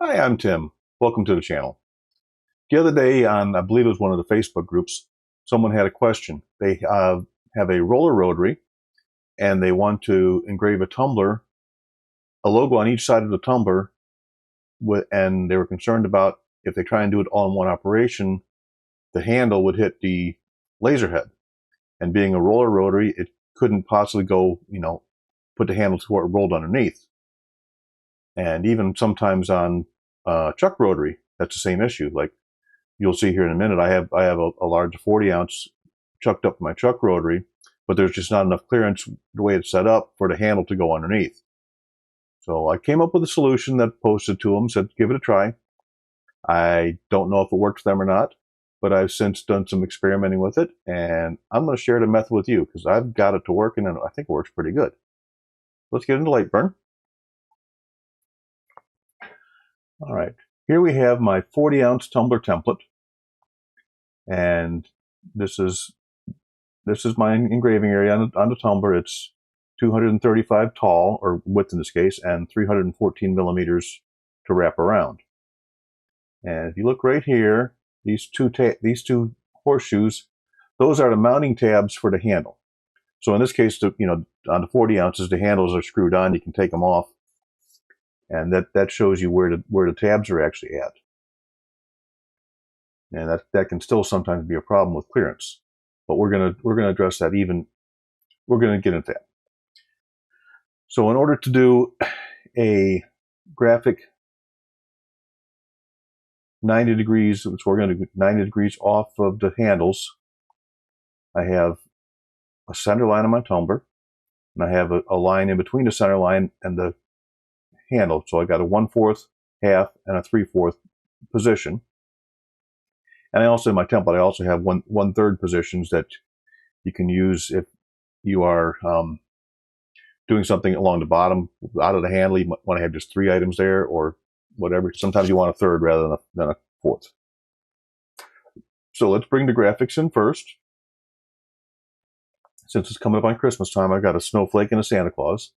Hi, I'm Tim. Welcome to the channel. The other day on, I believe it was one of the Facebook groups, someone had a question. They have a roller rotary and they want to engrave a tumbler, a logo on each side of the tumbler, and they were concerned about if they try and do it all in one operation, the handle would hit the laser head. And being a roller rotary, it couldn't possibly go, put the handle to where it rolled underneath. And even sometimes on chuck rotary, that's the same issue. Like you'll see here in a minute, I have a large 40 ounce chucked up in my chuck rotary, but there's just not enough clearance the way it's set up for the handle to go underneath. So I came up with a solution that posted to them, said give it a try. I don't know if it worked for them or not, but I've since done some experimenting with it, and I'm going to share the method with you because I've got it to work, and I think it works pretty good. Let's get into light burn. All right, here we have my 40 ounce tumbler template, and this is my engraving area on the tumbler. It's 235 tall, or width in this case, and 314 millimeters to wrap around. And if you look right here, these two horseshoes, those are the mounting tabs for the handle. So in this case, on the 40 ounces, the handles are screwed on. You can take them off, and that shows you where the tabs are actually at. And that can still sometimes be a problem with clearance, but we're gonna address that. We're gonna get into that. So in order to do a graphic 90 degrees, which we're going to do 90 degrees off of the handles, I have a center line on my tumbler, and I have a line in between the center line and the handle. So I got a 1/4, half, and a 3/4 position. And I also, in my template, I also have 1/3 positions that you can use if you are doing something along the bottom out of the handle. You might want to have just 3 items there or whatever. Sometimes you want a 1/3 rather than a 1/4. So let's bring the graphics in first. Since it's coming up on Christmas time, I've got a snowflake and a Santa Claus,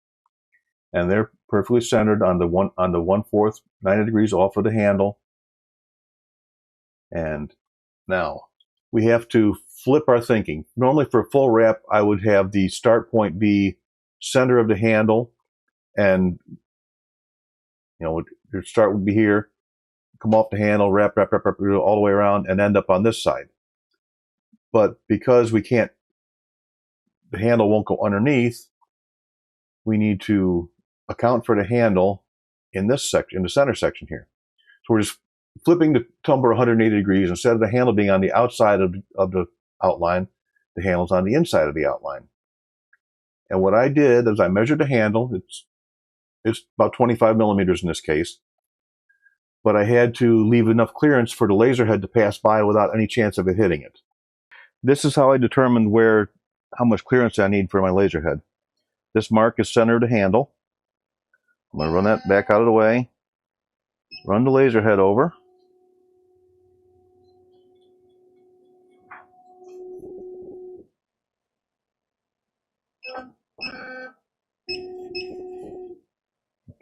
and they're perfectly centered on the 1/4, 90 degrees off of the handle. And now we have to flip our thinking. Normally for a full wrap, I would have the start point be center of the handle, and your start would be here, come off the handle, wrap all the way around, and end up on this side. But because we can't, the handle won't go underneath, we need to account for the handle in this section, in the center section here. So we're just flipping the tumbler 180 degrees. Instead of the handle being on the outside of the outline, the handle's on the inside of the outline. And what I did is I measured the handle. It's about 25 millimeters in this case, but I had to leave enough clearance for the laser head to pass by without any chance of it hitting it. This is how I determined how much clearance I need for my laser head. This mark is center of the handle. I'm going to run that back out of the way, run the laser head over.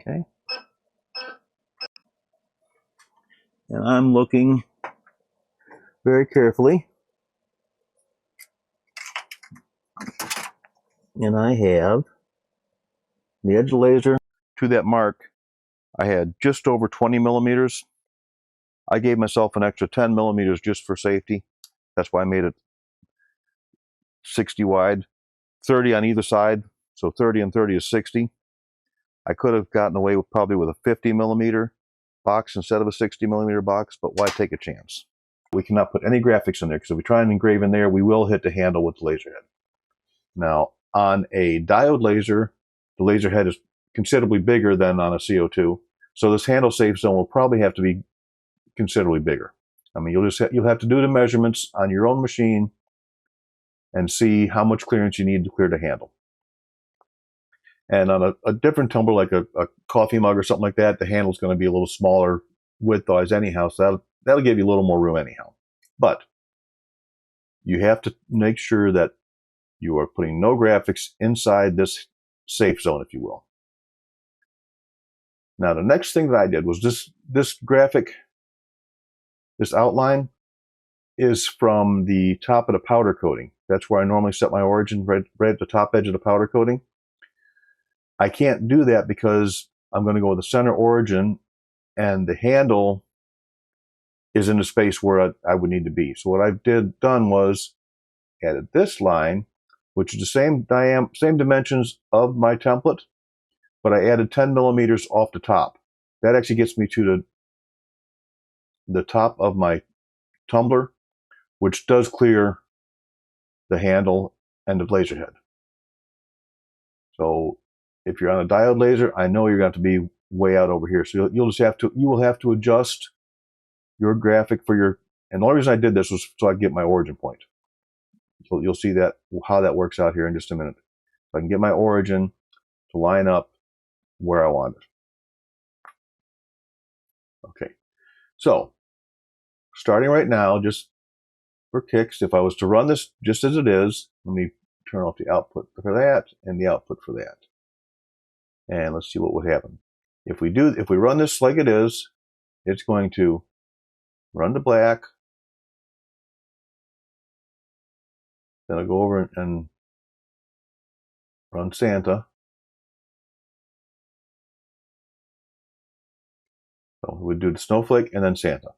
Okay. And I'm looking very carefully. And I have the edge of the laser to that mark. I had just over 20 millimeters. I gave myself an extra 10 millimeters just for safety. That's why I made it 60 wide, 30 on either side. So 30 and 30 is 60. I could have gotten away with probably with a 50 millimeter box instead of a 60 millimeter box, but why take a chance? We cannot put any graphics in there because if we try and engrave in there, we will hit the handle with the laser head. Now, on a diode laser, the laser head is considerably bigger than on a CO2. So this handle safe zone will probably have to be considerably bigger. I mean, you'll have to do the measurements on your own machine and see how much clearance you need to clear the handle. And on a different tumbler, like a coffee mug or something like that, the handle's going to be a little smaller width-wise anyhow, so that'll give you a little more room anyhow. But you have to make sure that you are putting no graphics inside this safe zone, if you will. Now the next thing that I did was this graphic, this outline is from the top of the powder coating. That's where I normally set my origin, right at the top edge of the powder coating. I can't do that because I'm going to go with the center origin, and the handle is in the space where I would need to be. So what I've done was added this line, which is the same dimensions of my template, but I added 10 millimeters off the top. That actually gets me to the top of my tumbler, which does clear the handle and the laser head. So if you're on a diode laser, I know you're going to have to be way out over here. So you will have to adjust your graphic for your, and the only reason I did this was so I could get my origin point. So you'll see that how that works out here in just a minute. So I can get my origin to line up where I want it. Okay, so starting right now, just for kicks, if I was to run this just as it is, let me turn off the output for that and the output for that. And let's see what would happen. If we run this like it is, it's going to run to black. Then I'll go over and run Santa. So we would do the snowflake and then Santa.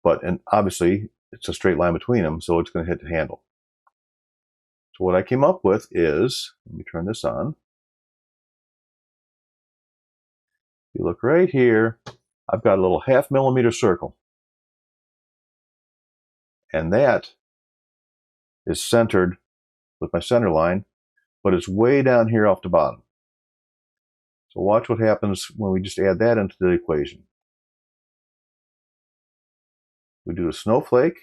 And obviously it's a straight line between them, so it's going to hit the handle. So what I came up with is, let me turn this on. If you look right here, I've got a little 0.5 millimeter circle. And that is centered with my center line, but it's way down here off the bottom. So watch what happens when we just add that into the equation. We do a snowflake,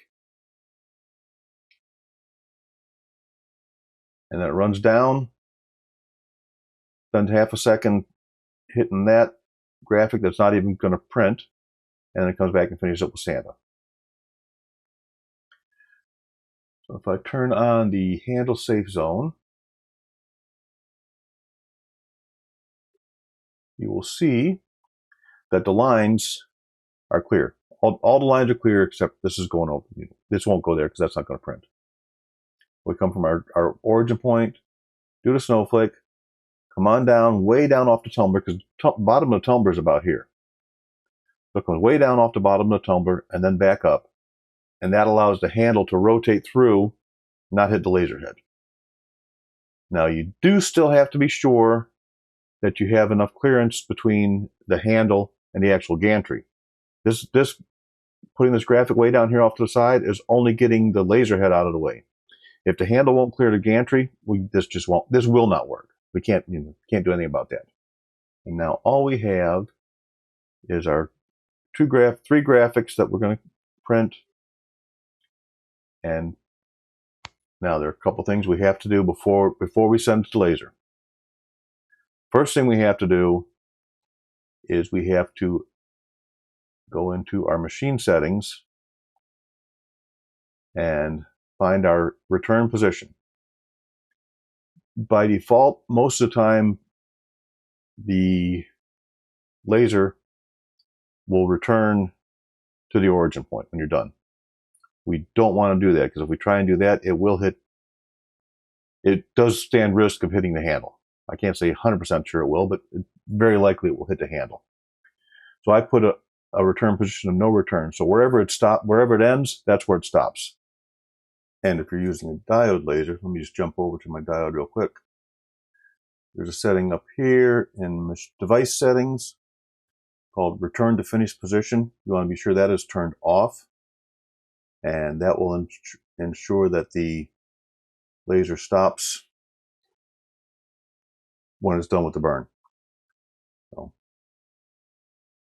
and then it runs down, spends half a second hitting that graphic that's not even going to print, and then it comes back and finishes up with Santa. So if I turn on the handle safe zone, you will see that the lines are clear. All the lines are clear except this is going over. This won't go there because that's not going to print. We come from our origin point, do the snowflake, come on down, way down off the tumbler, because the bottom of the tumbler is about here. So it comes way down off the bottom of the tumbler and then back up. And that allows the handle to rotate through, not hit the laser head. Now you do still have to be sure that you have enough clearance between the handle and the actual gantry. This putting this graphic way down here off to the side is only getting the laser head out of the way. If the handle won't clear the gantry, this will not work. We can't do anything about that. And now all we have is our three graphics that we're going to print. And now there are a couple things we have to do before we send it to laser. First thing we have to do is we have to go into our machine settings and find our return position. By default, most of the time, the laser will return to the origin point when you're done. We don't want to do that because if we try and do that, it does stand risk of hitting the handle. I can't say 100% sure it will, but very likely it will hit the handle. So I put a return position of no return. So wherever it ends, that's where it stops. And if you're using a diode laser, let me just jump over to my diode real quick. There's a setting up here in device settings called return to finished position. You want to be sure that is turned off. And that will ensure that the laser stops when it's done with the burn. So,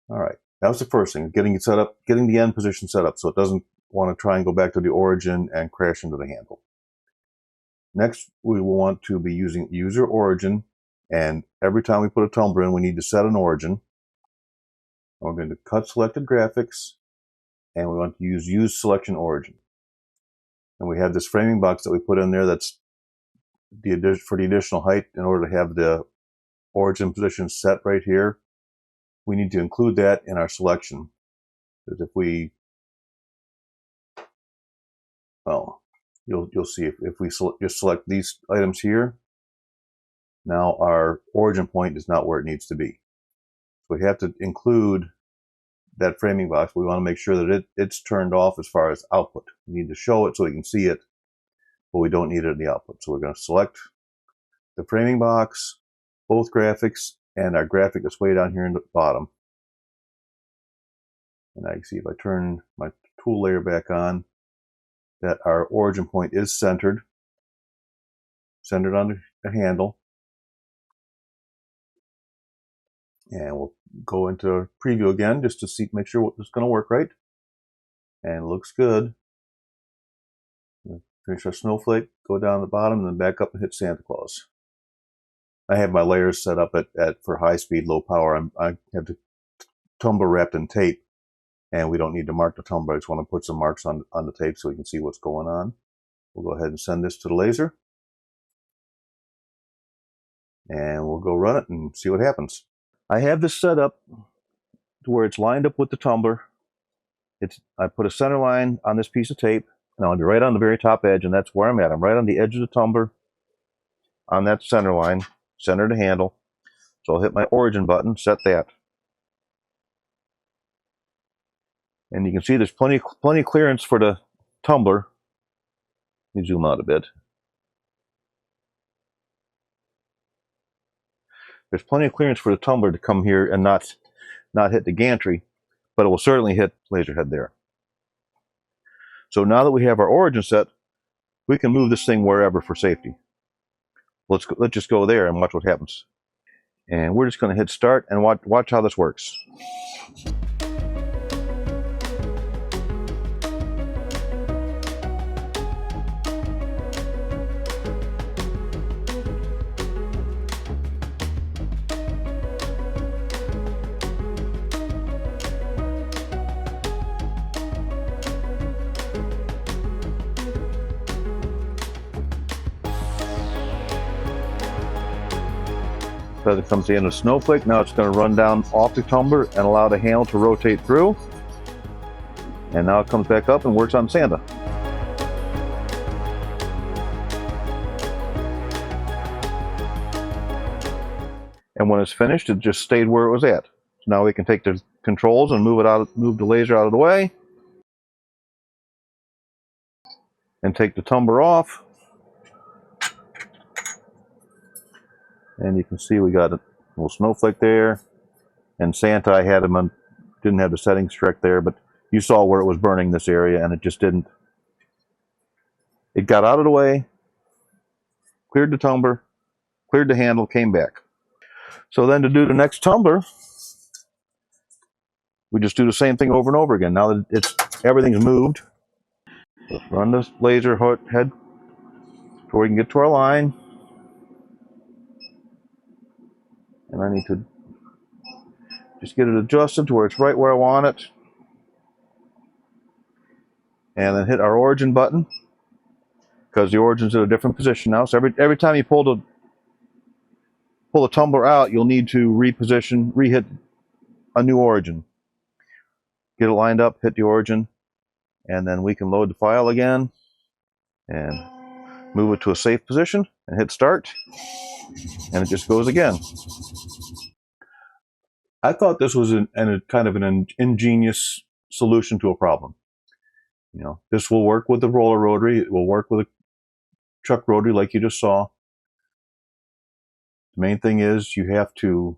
all right, that was the first thing, getting it set up, getting the end position set up so it doesn't want to try and go back to the origin and crash into the handle. Next, we will want to be using user origin, and every time we put a tumbler in, we need to set an origin. We're going to cut selected graphics, and we want to use selection origin. And we have this framing box that we put in there that's for the additional height in order to have the origin position set right here. we need to include that in our selection. Because if we, well, you'll see if we just select these items here, now our origin point is not where it needs to be. So we have to include that framing box. We want to make sure that it's turned off as far as output. We need to show it so we can see it, but we don't need it in the output. So we're going to select the framing box, both graphics, and our graphic is way down here in the bottom. And I can see if I turn my tool layer back on, that our origin point is centered on the handle. And we'll go into preview again just to see, make sure it's going to work right. And it looks good. Finish our snowflake, go down to the bottom, and then back up and hit Santa Claus. I have my layers set up for high speed, low power. I have the tumbler wrapped in tape, and we don't need to mark the tumbler. I just want to put some marks on the tape so we can see what's going on. We'll go ahead and send this to the laser. And we'll go run it and see what happens. I have this set up to where it's lined up with the tumbler. I put a center line on this piece of tape, and I'll be right on the very top edge, and that's where I'm at. I'm right on the edge of the tumbler on that center line, center to handle. So I'll hit my origin button, set that. And you can see there's plenty clearance for the tumbler. Let me zoom out a bit. There's plenty of clearance for the tumbler to come here and not hit the gantry, but it will certainly hit laser head there. So now that we have our origin set, we can move this thing wherever for safety. Let's just go there and watch what happens. And we're just going to hit start and watch how this works. As it comes to the end of the snowflake, now it's going to run down off the tumbler and allow the handle to rotate through. And now it comes back up and works on Santa. And when it's finished, it just stayed where it was at. So now we can take the controls and move the laser out of the way. And take the tumbler off. And you can see we got a little snowflake there. And Santa, I had him on, didn't have the settings correct there, but you saw where it was burning this area, and it just didn't. It got out of the way, cleared the tumbler, cleared the handle, came back. So then to do the next tumbler, we just do the same thing over and over again. Now that everything's moved, let's run this laser head before we can get to our line. And I need to just get it adjusted to where it's right where I want it. And then hit our origin button, because the origin's in a different position now. So every time you pull the tumbler out, you'll need to rehit a new origin. Get it lined up, hit the origin, and then we can load the file again and move it to a safe position and hit start, and it just goes again. I thought this was kind of an ingenious solution to a problem. You know, this will work with the roller rotary. It will work with a truck rotary like you just saw. The main thing is you have to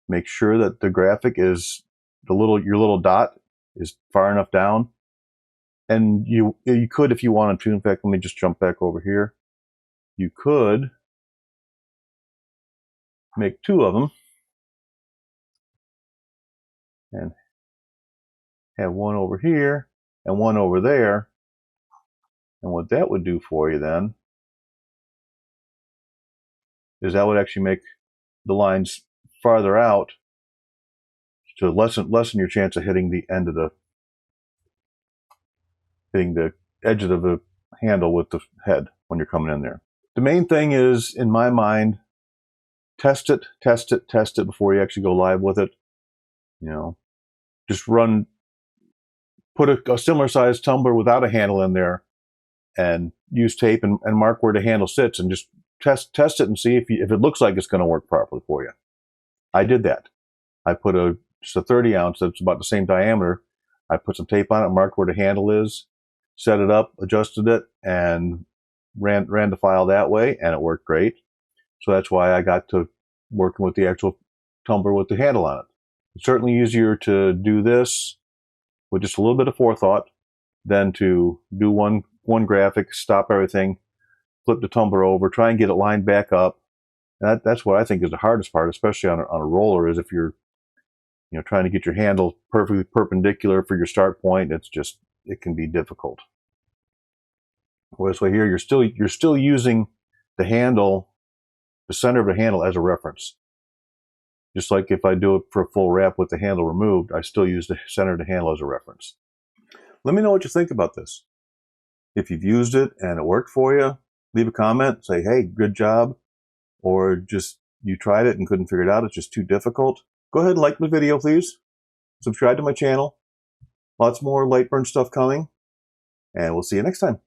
make sure that the graphic is your little dot is far enough down. And you could, if you wanted to, in fact, let me just jump back over here. You could make two of them and have one over here and one over there. And what that would do for you then is that would actually make the lines farther out to lessen your chance of hitting the edge of the handle with the head when you're coming in there. The main thing is, in my mind, test it before you actually go live with it. You know, just put a similar sized tumbler without a handle in there, and use tape and mark where the handle sits, and just test it and see if it looks like it's going to work properly for you. I did that. I put just a 30 ounce that's about the same diameter. I put some tape on it, marked where the handle is, set it up, adjusted it, and ran the file that way, and it worked great. So that's why I got to working with the actual tumbler with the handle on it. It's certainly easier to do this with just a little bit of forethought than to do one graphic, stop everything, flip the tumbler over, try and get it lined back up. That's what I think is the hardest part, especially on a roller, is if you're trying to get your handle perfectly perpendicular for your start point. It can be difficult. Whereas here you're still using the handle, the center of the handle, as a reference. Just like if I do it for a full wrap with the handle removed, I still use the center of the handle as a reference. Let me know what you think about this. If you've used it and it worked for you, leave a comment, say, hey, good job. Or just you tried it and couldn't figure it out, it's just too difficult. Go ahead and like the video, please. Subscribe to my channel. Lots more Lightburn stuff coming. And we'll see you next time.